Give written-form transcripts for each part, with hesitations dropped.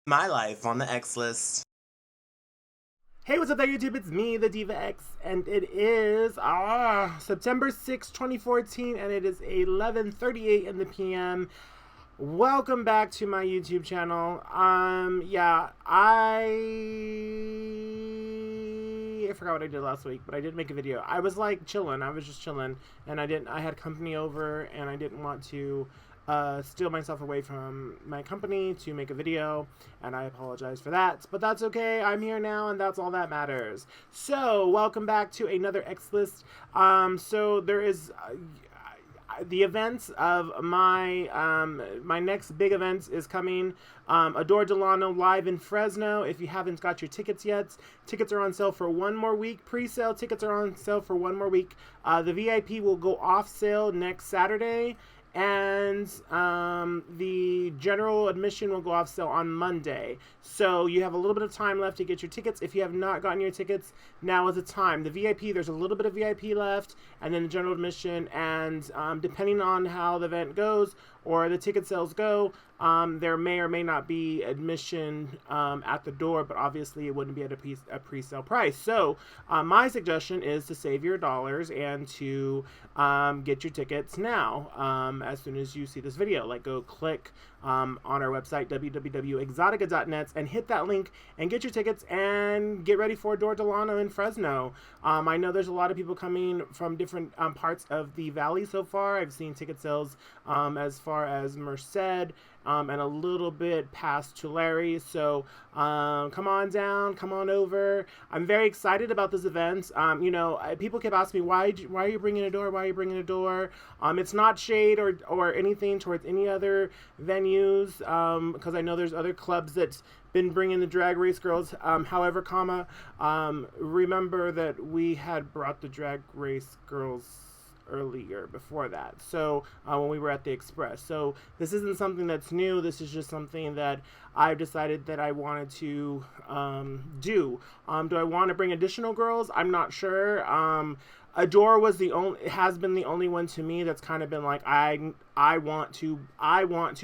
My life on the X list. Hey, what's up there, YouTube? It's me, the Diva X, and it is September 6th, 2014, and it is 11:38 in the PM. Welcome back to my YouTube channel. I forgot what I did last week, but I did make a video. I was like chilling. I was just chilling, and I had company over, and I didn't want to steal myself away from my company to make a video, and I apologize for that, but that's okay. I'm here now, and that's all that matters. So welcome back to another X list. So there is the events of my my next big event is coming. Adore Delano live in Fresno. If you haven't got your tickets yet, tickets are on sale for one more week. Pre-sale tickets are on sale for one more week. The VIP will go off sale next Saturday, and the general admission will go off sale on Monday. So you have a little bit of time left to get your tickets. If you have not gotten your tickets, now is the time. The VIP, there's a little bit of VIP left, and then the general admission, and depending on how the event goes or the ticket sales go, there may or may not be admission at the door, but obviously it wouldn't be at a pre-sale price. So my suggestion is to save your dollars and to get your tickets now, as soon as you see this video. Like, go click on our website, www.exotica.net, and hit that link and get your tickets and get ready for Adore Delano in Fresno. I know there's a lot of people coming from different parts of the valley so far. I've seen ticket sales as far as Merced, and a little bit past Tulare. So come on down, come on over. I'm very excited about this event. People kept asking me, why are you bringing Adore? Why are you bringing Adore? It's not shade or anything towards any other venues, because I know there's other clubs that's been bringing the Drag Race girls. However, remember that we had brought the Drag Race girls earlier before that, so when we were at the Express. So this isn't something that's new. This is just something that I've decided that I wanted to do. Do I want to bring additional girls? I'm not sure. Adore has been the only one to me that's kind of been like, I want to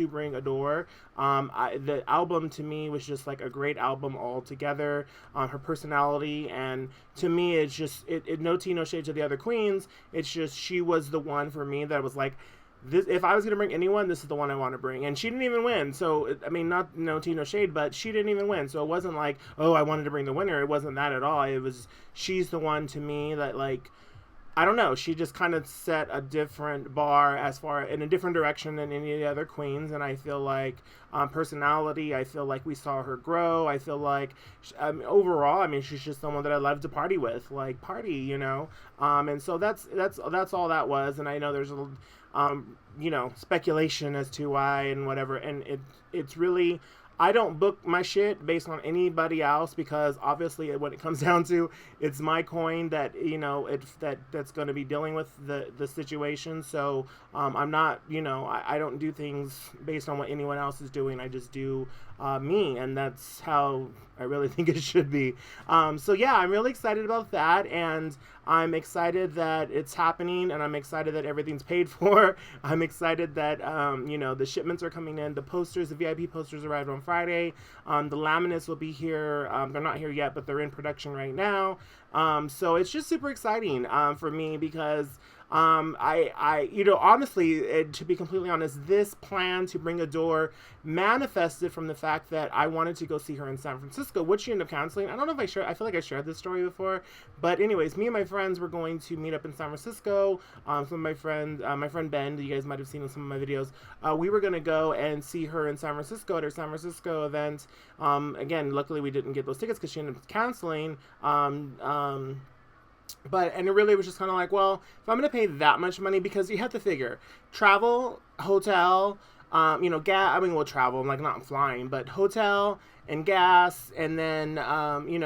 bring Adore. The album to me was just like a great album altogether. Her personality, and to me, it's just no tea, no shade to the other queens. It's just she was the one for me that was like, this, if I was going to bring anyone, this is the one I want to bring. And she didn't even win. So, I mean, not no tea, no shade, but she didn't even win. So it wasn't like, oh, I wanted to bring the winner. It wasn't that at all. It was, she's the one to me that, like, I don't know, she just kind of set a different bar in a different direction than any of the other queens. And I feel like personality, I feel like we saw her grow. I feel like overall, I mean, she's just someone that I love to party with, like party, and so that's all that was. And I know there's a speculation as to why and whatever, and it's really, I don't book my shit based on anybody else, because obviously when it comes down to, it's my coin that, that's going to be dealing with the situation. So I'm not, I don't do things based on what anyone else is doing. I just do me, and that's how I really think it should be. So yeah, I'm really excited about that, and I'm excited that it's happening, and I'm excited that everything's paid for. I'm excited that the shipments are coming in. The posters, the VIP posters arrived on Friday. The laminates will be here. They're not here yet, but they're in production right now. So it's just super exciting for me, because honestly, to be completely honest, this plan to bring Adore manifested from the fact that I wanted to go see her in San Francisco, which she ended up canceling. I don't know if I feel like I shared this story before, but anyways, me and my friends were going to meet up in San Francisco. Some of my friend Ben, that you guys might have seen in some of my videos, we were going to go and see her in San Francisco at her San Francisco event. Again, luckily we didn't get those tickets because she ended up canceling. And it really was just kind of like, well, if I'm going to pay that much money, because you have to figure travel, hotel, travel, I'm like, not flying, but hotel and gas, and then,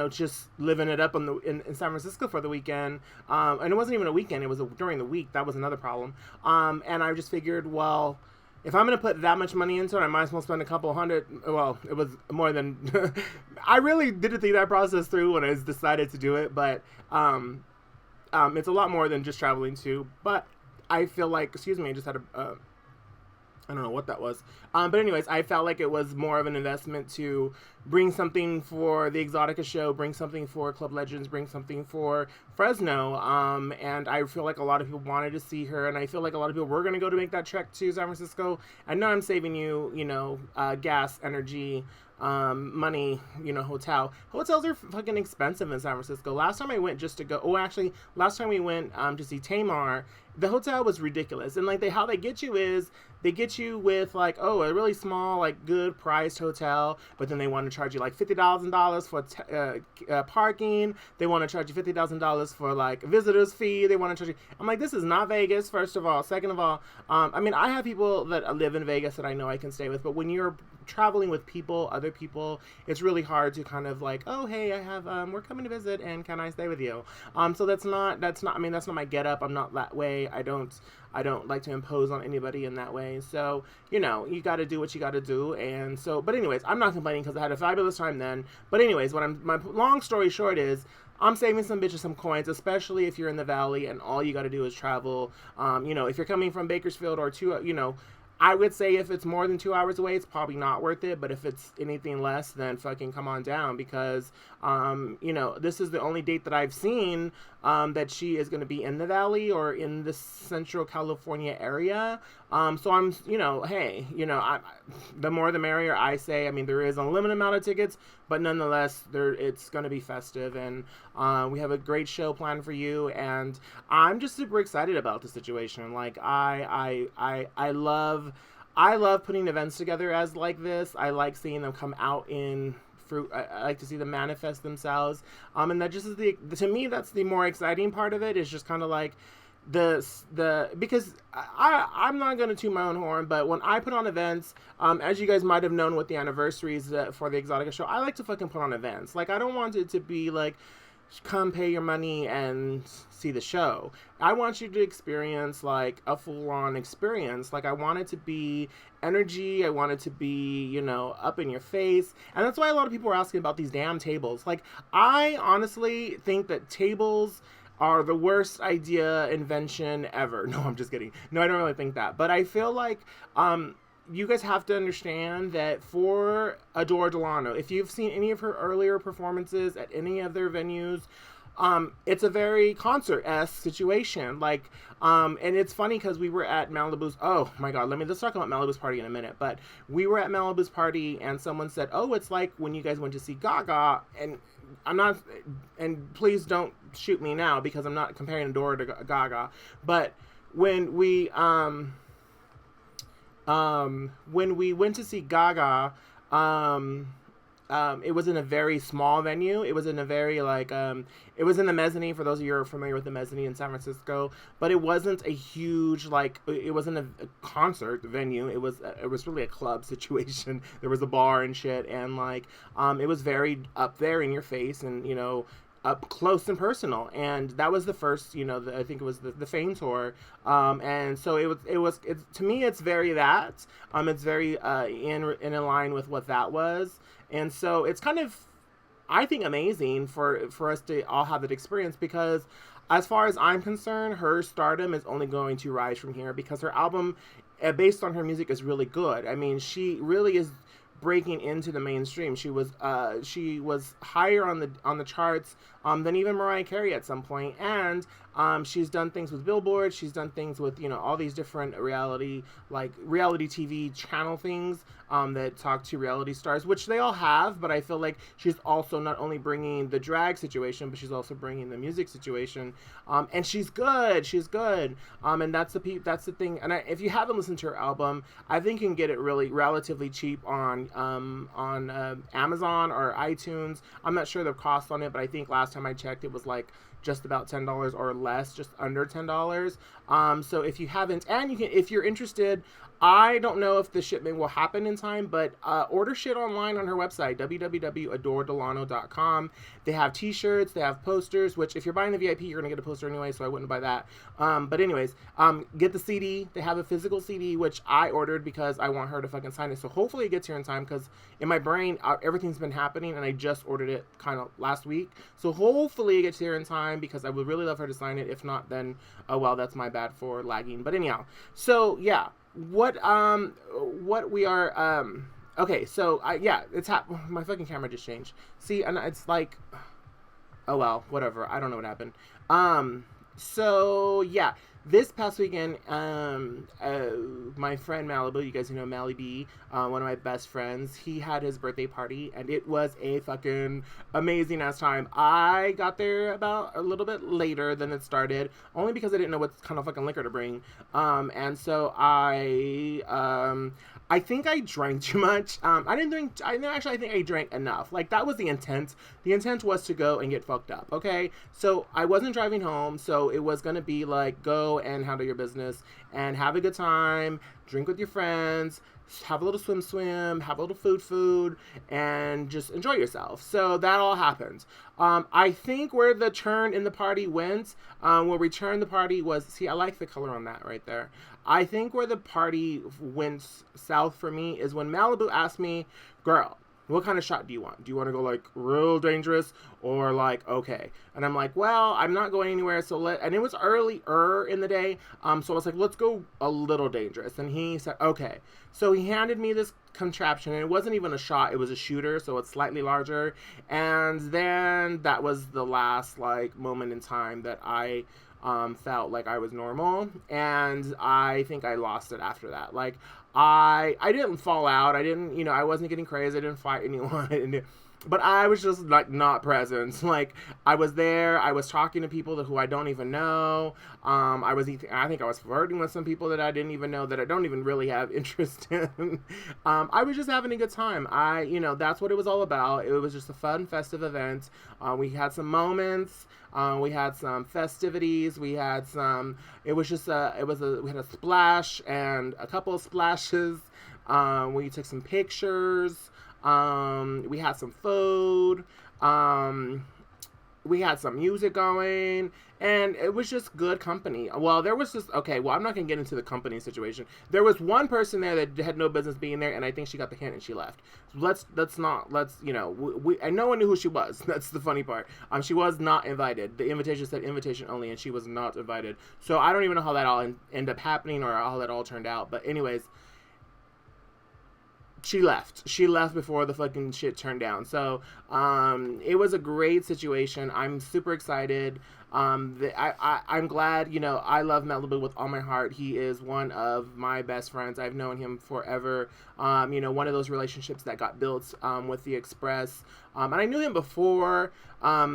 just living it up in San Francisco for the weekend. And it wasn't even a weekend, it was during the week. That was another problem. And I just figured, well, if I'm going to put that much money into it, I might as well spend a couple hundred. Well, it was more than, I really didn't think that process through when I decided to do it, but, it's a lot more than just traveling too. But I feel like, excuse me, I just had I don't know what that was. But anyways, I felt like it was more of an investment to bring something for the Exotica show, bring something for Club Legends, bring something for Fresno. And I feel like a lot of people wanted to see her, and I feel like a lot of people were going to go to make that trek to San Francisco. I know I'm saving you, gas, energy, money, hotels are fucking expensive in San Francisco. Last time I went just to go, last time we went to see Tamar, the hotel was ridiculous. And like how they get you is they get you with like, oh, a really small, like good priced hotel, but then they want to charge you like $50,000 for parking. They want to charge you $50,000 for like visitors fee. They want to charge you. I'm like, this is not Vegas, first of all. Second of all, I mean, I have people that live in Vegas that I know I can stay with, but when you're traveling with other people, it's really hard to kind of like, oh, hey, I have, we're coming to visit and can I stay with you? So that's not, I mean, that's not my get up. I'm not that way. I don't like to impose on anybody in that way. So, you got to do what you got to do. And so, but anyways, I'm not complaining because I had a fabulous time then. But anyways, my long story short is, I'm saving some bitches some coins, especially if you're in the Valley and all you got to do is travel. If you're coming from Bakersfield or I would say if it's more than 2 hours away, it's probably not worth it. But if it's anything less, then fucking come on down because, this is the only date that I've seen that she is going to be in the Valley or in the Central California area. So I'm, hey, the more the merrier, I say. I mean, there is a limited amount of tickets, but nonetheless, it's going to be festive, and we have a great show planned for you, and I'm just super excited about the situation. Like, I love putting events together as like this. I like seeing them come out in fruit. I like to see them manifest themselves. And that just is to me, that's the more exciting part of it, is just kind of like because I'm not going to toot my own horn, but when I put on events, as you guys might have known with the anniversaries for the Exotica show, I like to fucking put on events. Like, I don't want it to be like, come pay your money and see the show. I want you to experience like a full-on experience. Like, I want it to be energy. I want it to be, up in your face. And that's why a lot of people are asking about these damn tables. Like, I honestly think that tables are the worst invention ever. No, I'm just kidding. No, I don't really think that. But I feel like you guys have to understand that for Adore Delano, if you've seen any of her earlier performances at any of their venues, it's a very concert-esque situation. Like, and it's funny because we were at MaliBee's. Oh my God, let's talk about MaliBee's party in a minute. But we were at MaliBee's party and someone said, oh, it's like when you guys went to see Gaga. And I'm not, and please don't shoot me now because I'm not comparing Adore to Gaga. But when we went to see Gaga, it was in a very small venue. It was in a very it was in the mezzanine, for those of you who are familiar with the mezzanine in San Francisco, but it wasn't a huge, it wasn't a concert venue. It was really a club situation. There was a bar and shit, and it was very up there in your face and, up close and personal. And that was the first, I think it was the Fame tour. And so to me, it's very that, it's very, in line with what that was. And so it's kind of, I think, amazing for us to all have that experience, because as far as I'm concerned, her stardom is only going to rise from here, because her album, based on her music, is really good. I mean, she really is breaking into the mainstream. She was higher on the charts than even Mariah Carey at some point, and she's done things with Billboard. She's done things with all these different reality TV channel things that talk to reality stars, which they all have. But I feel like she's also not only bringing the drag situation, but she's also bringing the music situation, and she's good. She's good, and that's the thing. And if you haven't listened to her album, I think you can get it really relatively cheap on Amazon or iTunes. I'm not sure the cost on it, but I think last time I checked, it was just about $10 or less, just under $10. So if you haven't, and if you're interested, I don't know if the shipment will happen in time, but order shit online on her website, www.adoredelano.com. They have t-shirts, they have posters, which if you're buying the VIP, you're going to get a poster anyway, so I wouldn't buy that. But anyways, get the CD. They have a physical CD, which I ordered because I want her to fucking sign it. So hopefully it gets here in time, because in my brain, everything's been happening, and I just ordered it kind of last week. So hopefully it gets here in time, because I would really love her to sign it. If not, then, oh well, that's my bad for lagging. But anyhow, so yeah. what we are, okay, so yeah, my fucking camera just changed. See, and it's like, oh well, whatever. I don't know what happened. So yeah, this past weekend, my friend MaliBee, you guys know MaliBee, one of my best friends, he had his birthday party, and it was a fucking amazing ass time. I got there about a little bit later than it started, only because I didn't know what kind of fucking liquor to bring. And so I think I drank too much. I didn't drink. I think I drank enough. Like, that was the intent. The intent was to go and get fucked up. Okay, so I wasn't driving home, so it was gonna be like, go and handle your business and have a good time, drink with your friends, have a little swim, have a little food, and just enjoy yourself. So that all happened. I think where the turn in the party went, where we turned the party was, see, I like the color on that right there. I think where the party went south for me is when MaliBee asked me, girl, what kind of shot do you want? Do you want to go like real dangerous or like okay? And I'm like, well, I'm not going anywhere, so and it was earlier in the day, so I was like, let's go a little dangerous. And he said, okay. So he handed me this contraption, and it wasn't even a shot, it was a shooter, so it's slightly larger. And then that was the last like moment in time that I felt like I was normal, and I think I lost it after that. Like, I didn't fall out, I didn't, I wasn't getting crazy, I didn't fight anyone, but I was just like not present. Like, I was there, I was talking to people who I don't even know. I think I was flirting with some people that I didn't even know, that I don't even really have interest in. I was just having a good time. That's what it was all about. It was just a fun, festive event. We had some moments. We had some festivities. We had some. It was just we had a splash and a couple of splashes. We took some pictures. We had some food. We had some music going, and it was just good company. Well, there was just, okay, well, I'm not going to get into the company situation. There was one person there that had no business being there, and I think she got the hint and she left. And no one knew who she was. That's the funny part. She was not invited. The invitation said invitation only, and she was not invited. So I don't even know how that all ended up happening or how that all turned out. But anyways, she left before the fucking shit turned down. So it was a great situation. I'm super excited. I'm glad. I love MaliBee with all my heart. He is one of my best friends. I've known him forever. One of those relationships that got built with the Express. And I knew him before. I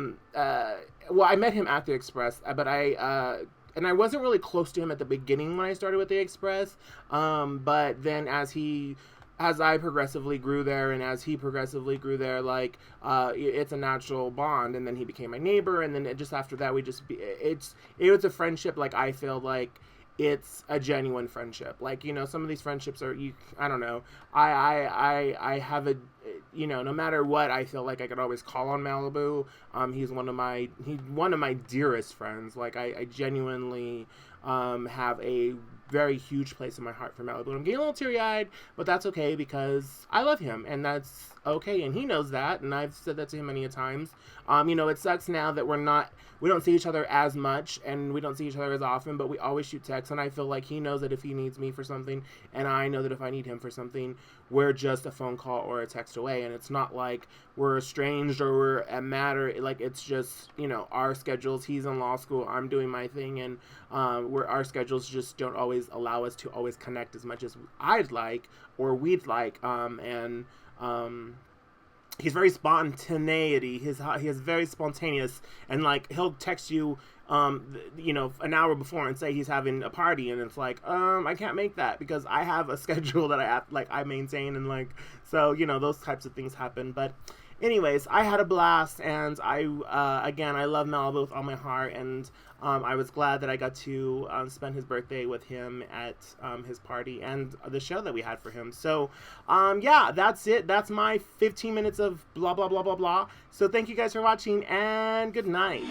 met him at the Express, but and I wasn't really close to him at the beginning when I started with the Express. But then as I progressively grew there, and as he progressively grew there, like, it's a natural bond. And then he became my neighbor, and then just after that, it was a friendship. Like, I feel like it's a genuine friendship. Like, some of these friendships are, I don't know. I have no matter what, I feel like I could always call on MaliBee. He's one of my dearest friends. Like, I genuinely have a very huge place in my heart for MaliBee. I'm getting a little teary-eyed, but that's okay because I love him, and that's okay, and he knows that, and I've said that to him many a times. It sucks now that we don't see each other as much, and we don't see each other as often, but we always shoot texts, and I feel like he knows that if he needs me for something, and I know that if I need him for something, we're just a phone call or a text away, and it's not like we're estranged or we're a matter. Like, it's just, our schedules. He's in law school, I'm doing my thing, and our schedules just don't always allow us to always connect as much as I'd like or we'd like, he's very spontaneity. He is very spontaneous, and like, he'll text you, an hour before and say he's having a party, and it's like, I can't make that because I have a schedule that I maintain, and like, so, those types of things happen. But anyways, I had a blast, and I love MaliBee with all my heart, and I was glad that I got to spend his birthday with him at his party and the show that we had for him. So, that's it. That's my 15 minutes of blah, blah, blah, blah, blah. So thank you guys for watching, and good night.